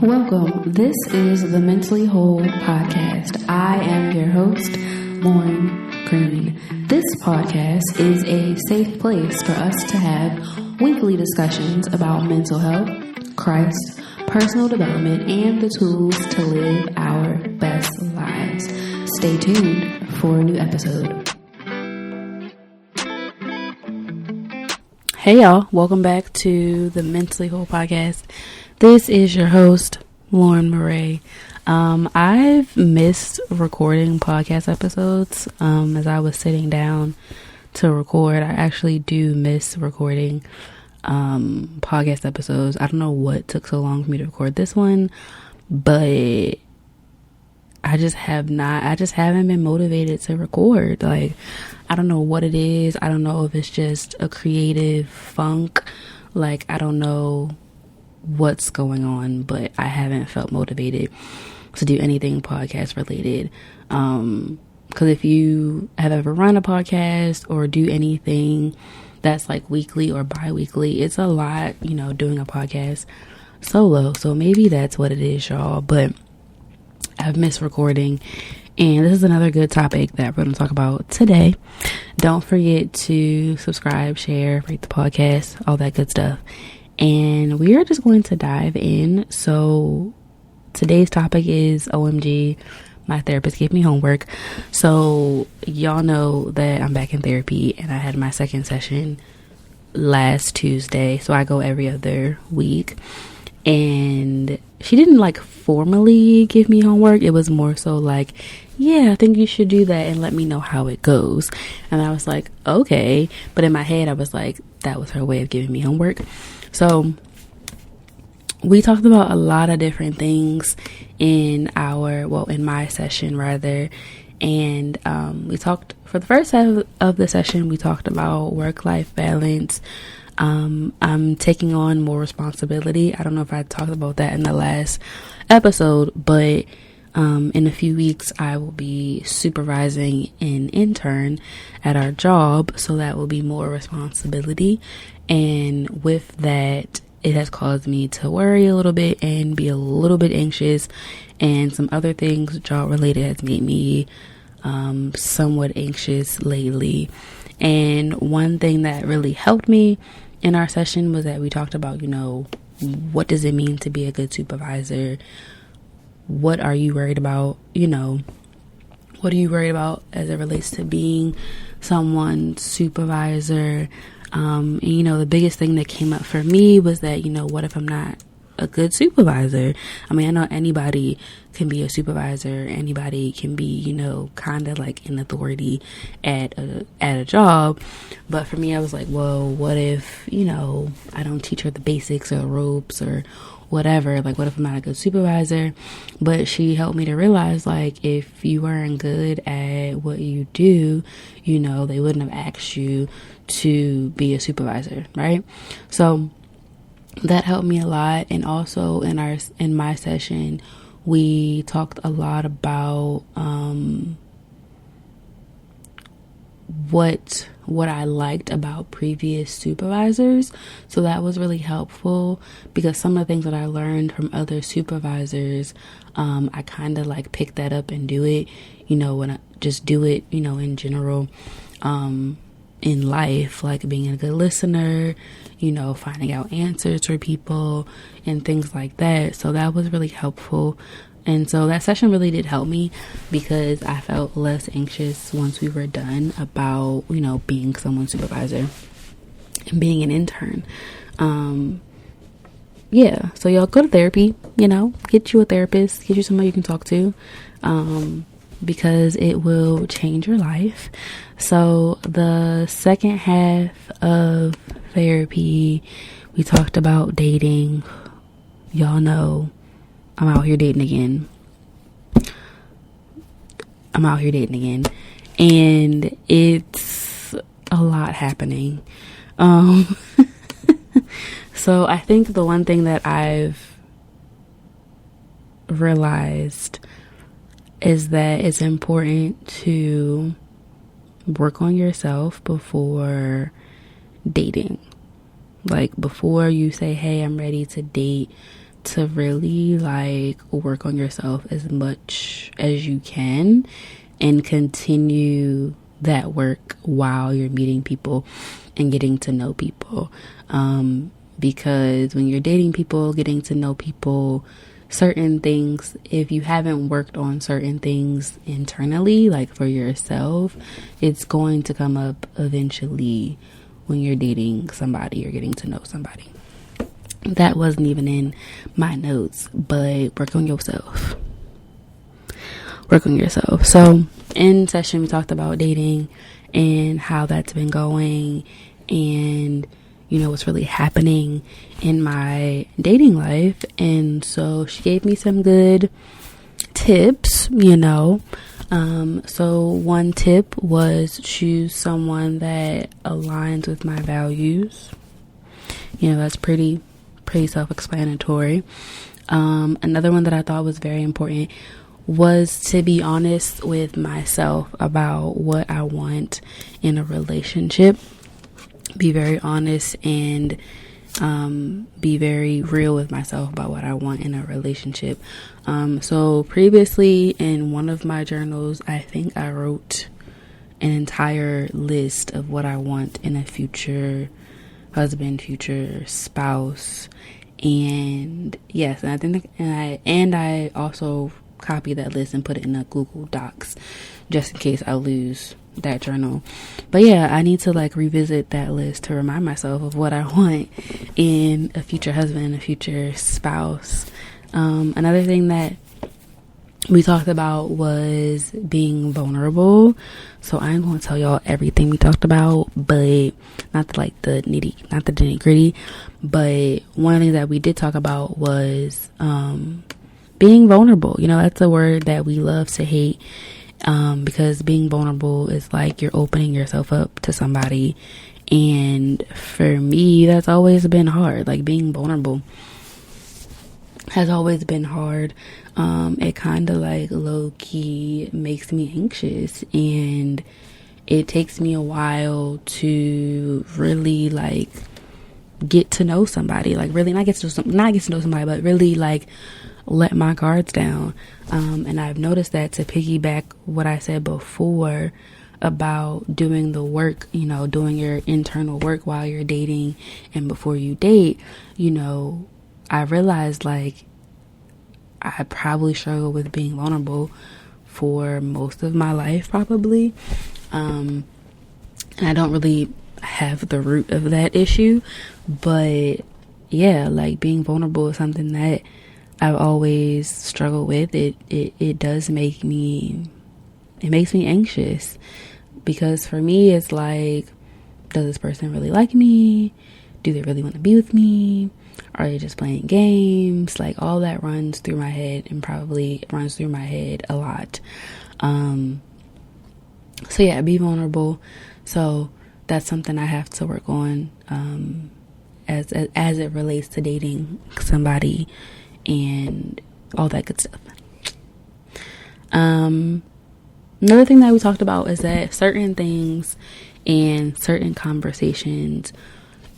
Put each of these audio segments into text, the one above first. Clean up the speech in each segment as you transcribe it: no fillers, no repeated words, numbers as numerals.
Welcome. This is the Mentally Whole podcast. I am your host, Lauren Green. This podcast is a safe place for us to have weekly discussions about mental health, Christ, personal development, and the tools to live our best lives. Stay tuned for a new episode. Hey y'all, welcome back to the Mentally Whole podcast. This is your host, Lauren Murray. I've missed recording podcast episodes as I was sitting down to record. I actually do miss recording podcast episodes. I don't know what took so long for me to record this one, but I just haven't been motivated to record. Like, I don't know what it is. I don't know if it's just a creative funk. Like, I don't know what's going on, but I haven't felt motivated to do anything podcast related. Because if you have ever run a podcast or do anything that's like weekly or bi-weekly, it's a lot, doing a podcast solo. So maybe that's what it is, y'all. But I've missed recording, and this is another good topic that we're going to talk about today. Don't forget to subscribe, share, rate the podcast, all that good stuff. And we are just going to dive in. So today's topic is OMG, my therapist gave me homework. So y'all know that I'm back in therapy, and I had my second session last Tuesday. So I go every other week. And she didn't formally give me homework. It was more so like, yeah, I think you should do that and let me know how it goes. And I was like, okay. But in my head, I was like, that was her way of giving me homework. So we talked about a lot of different things in my session rather. And we talked, for the first half of the session, we talked about work-life balance. I'm taking on more responsibility. I don't know if I talked about that in the last episode, but in a few weeks I will be supervising an intern at our job, so that will be more responsibility. And with that, it has caused me to worry a little bit and be a little bit anxious, and some other things job related has made me somewhat anxious lately. And one thing that really helped me in our session was that we talked about, what does it mean to be a good supervisor? What are you worried about? What are you worried about as it relates to being someone's supervisor? And, the biggest thing that came up for me was that, what if I'm not a good supervisor? I mean, I know anybody can be a supervisor. Anybody can be, kind of like an authority at a job. But for me, I was like, well, what if, I don't teach her the basics or the ropes or whatever? Like, what if I'm not a good supervisor? But she helped me to realize, if you weren't good at what you do, they wouldn't have asked you to be a supervisor, right? So that helped me a lot. And also in my session, we talked a lot about what I liked about previous supervisors. So that was really helpful, because some of the things that I learned from other supervisors, I kind of pick that up and do it, when I just do it, in general, in life, like being a good listener, finding out answers for people and things like that. So that was really helpful. And so that session really did help me, because I felt less anxious once we were done about, being someone's supervisor and being an intern. Yeah. So y'all go to therapy, get you a therapist, get you somebody you can talk to, because it will change your life. So the second half of therapy, we talked about dating. Y'all know I'm out here dating again. And it's a lot happening. So I think the one thing that I've realized is that it's important to work on yourself before dating. Like, before you say, hey, I'm ready to date to really like work on yourself as much as you can and continue that work while you're meeting people and getting to know people. Because when you're dating people, getting to know people, certain things, if you haven't worked on certain things internally, like for yourself, it's going to come up eventually when you're dating somebody or getting to know somebody. That wasn't even in my notes, but work on yourself. Work on yourself. So in session, we talked about dating and how that's been going and, you know, what's really happening in my dating life. And so she gave me some good tips, you know. So one tip was choose someone that aligns with my values. You know, that's pretty self-explanatory. Another one that I thought was very important was to be honest with myself about what I want in a relationship. Be very honest and be very real with myself about what I want in a relationship. So previously in one of my journals, I think I wrote an entire list of what I want in a future husband, future spouse. And yes, and I think I also copy that list and put it in a Google Docs just in case I lose that journal. But yeah, I need to like revisit that list to remind myself of what I want in a future husband, a future spouse. Another thing that we talked about was being vulnerable. So I'm going to tell y'all everything we talked about, but not the nitty gritty. But one of the things that we did talk about was being vulnerable. You know, that's a word that we love to hate, because being vulnerable is like you're opening yourself up to somebody. And for me, that's always been hard. Like being vulnerable has always been hard. It kind of like low key makes me anxious, and it takes me a while to really like get to know somebody, like really not get to know somebody, but really like let my guards down. And I've noticed that, to piggyback what I said before about doing the work, you know, doing your internal work while you're dating and before you date, you know, I realized like I probably struggle with being vulnerable for most of my life, probably. And I don't really have the root of that issue, but yeah, like being vulnerable is something that I've always struggled with. It does make me, it makes me anxious, because for me, it's like, does this person really like me? Do they really want to be with me? Are they just playing games? Like all that runs through my head, and probably runs through my head a lot. So yeah, be vulnerable. So that's something I have to work on, as it relates to dating somebody and all that good stuff. Another thing that we talked about is that certain things and certain conversations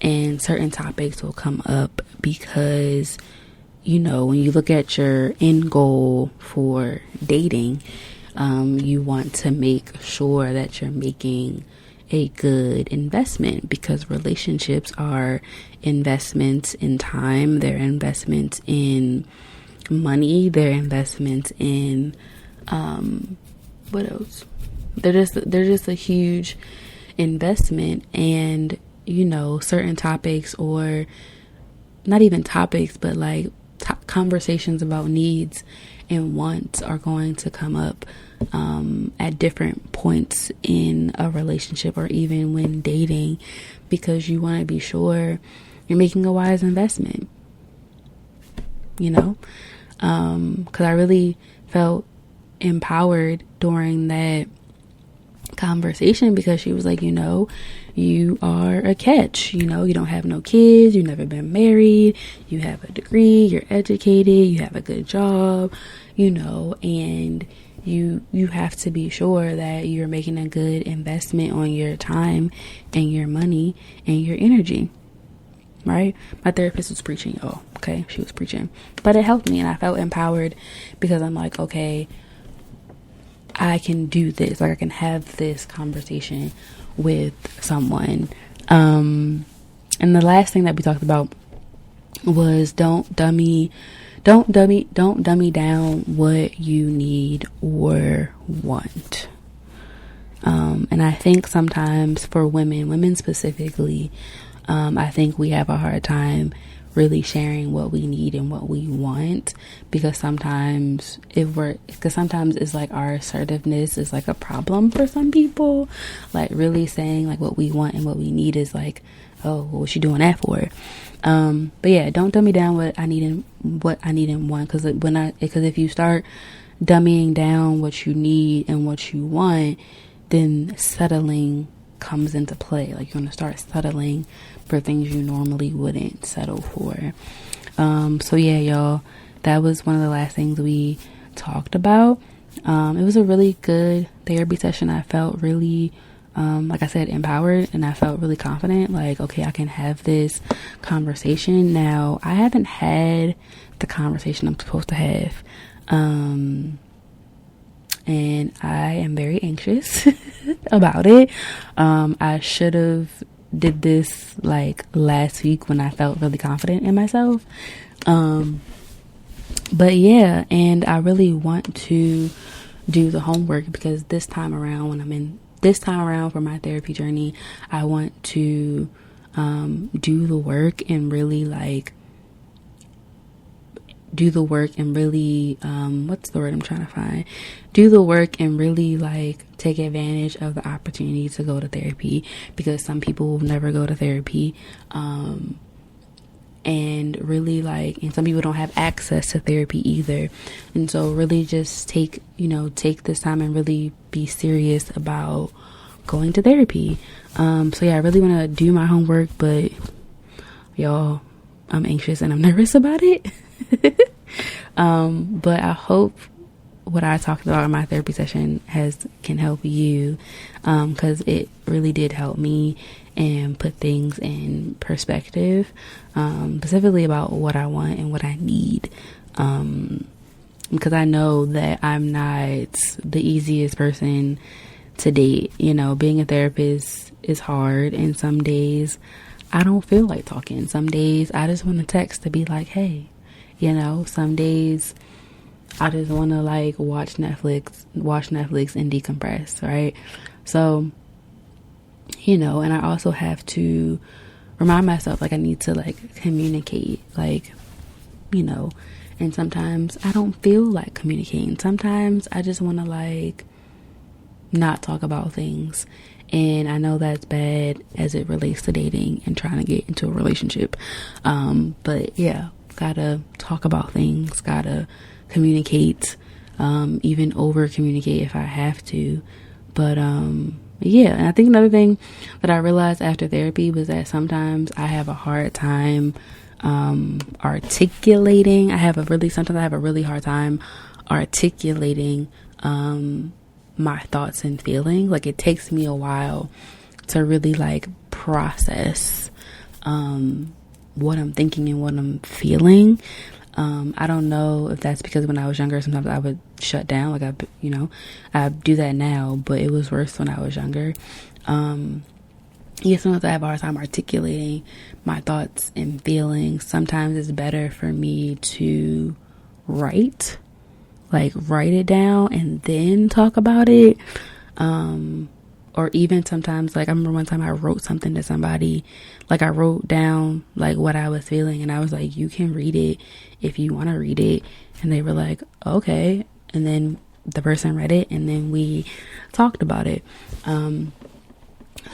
and certain topics will come up because, you know, when you look at your end goal for dating, you want to make sure that you're making a good investment, because relationships are investments in time, they're investments in money, they're investments in what else? They're just a huge investment. And you know, certain topics, or not even topics, but like conversations about needs and wants are going to come up at different points in a relationship, or even when dating, because you want to be sure you're making a wise investment, you know. Because I really felt empowered during that conversation, because she was like, you know, you are a catch, you know, you don't have no kids, you've never been married, you have a degree, you're educated, you have a good job, you know, and you have to be sure that you're making a good investment on your time and your money and your energy, right? My therapist was preaching, y'all, Okay, she was preaching, but it helped me, and I felt empowered because I'm like, okay, I can do this. Like, I can have this conversation with someone. And the last thing that we talked about was don't dummy down what you need or want. And I think sometimes for women specifically, I think we have a hard time really sharing what we need and what we want, because sometimes it's like our assertiveness is like a problem for some people. Like, really saying like what we want and what we need is like, oh, what you doing that for? But yeah, don't dummy down what I need and want, because if you start dumbing down what you need and what you want, then settling comes into play. Like, you're going to start settling for things you normally wouldn't settle for. So yeah, y'all, that was one of the last things we talked about. It was a really good therapy session. I felt really, like I said, empowered, and I felt really confident. Like, okay, I can have this conversation now. I haven't had the conversation I'm supposed to have. And I am very anxious about it. I should have did this like last week when I felt really confident in myself. But yeah, and I really want to do the homework, because this time around for my therapy journey, I want to do the work and really like do the work and really do the work and really like take advantage of the opportunity to go to therapy, because some people will never go to therapy, and really and some people don't have access to therapy either. And so really just take this time and really be serious about going to therapy. So yeah, I really want to do my homework, but y'all, I'm anxious and I'm nervous about it. But I hope what I talked about in my therapy session can help you, because it really did help me and put things in perspective, specifically about what I want and what I need, because I know that I'm not the easiest person to date. Being a therapist is hard, and some days I don't feel like talking. Some days I just want to text to be like, hey. Some days I just want to like watch Netflix and decompress, right? So, and I also have to remind myself, like, I need to like communicate, like, and sometimes I don't feel like communicating. Sometimes I just want to like not talk about things. And I know that's bad as it relates to dating and trying to get into a relationship. But yeah, gotta talk about things, gotta communicate, even over communicate if I have to. But yeah, and I think another thing that I realized after therapy was that sometimes I have a hard time articulating. Sometimes I have a really hard time articulating my thoughts and feelings. Like, it takes me a while to really like process what I'm thinking and what I'm feeling. I don't know if that's because when I was younger, sometimes I would shut down. Like, I do that now, but it was worse when I was younger. Sometimes I have a hard time articulating my thoughts and feelings. Sometimes it's better for me to write it down and then talk about it. Or even sometimes, like, I remember one time I wrote something to somebody, like I wrote down like what I was feeling, and I was like, you can read it if you want to read it. And they were like, okay. And then the person read it, and then we talked about it.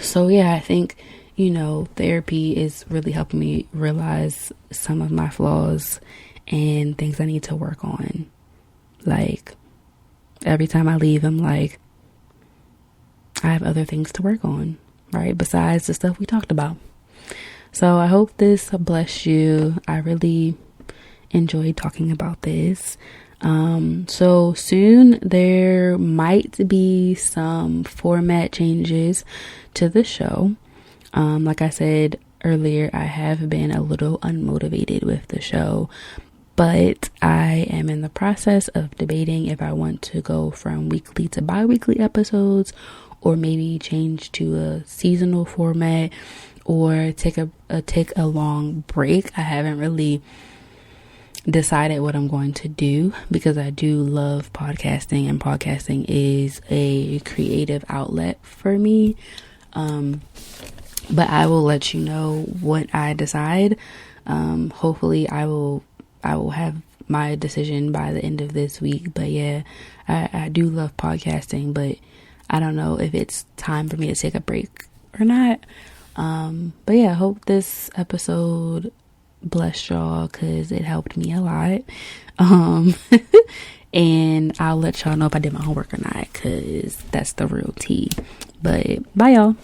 So yeah, I think, therapy is really helping me realize some of my flaws and things I need to work on. Like, every time I leave, I'm like, I have other things to work on, right? Besides the stuff we talked about. So I hope this blessed you. I really enjoyed talking about this. So soon there might be some format changes to the show. Like I said earlier, I have been a little unmotivated with the show, but I am in the process of debating if I want to go from weekly to bi-weekly episodes, or maybe change to a seasonal format, or take a long break. I haven't really decided what I'm going to do, because I do love podcasting, and podcasting is a creative outlet for me. But I will let you know what I decide. Hopefully I will have my decision by the end of this week. But yeah, I do love podcasting, but I don't know if it's time for me to take a break or not. But yeah, I hope this episode blessed y'all, because it helped me a lot. And I'll let y'all know if I did my homework or not, because that's the real tea. But bye, y'all.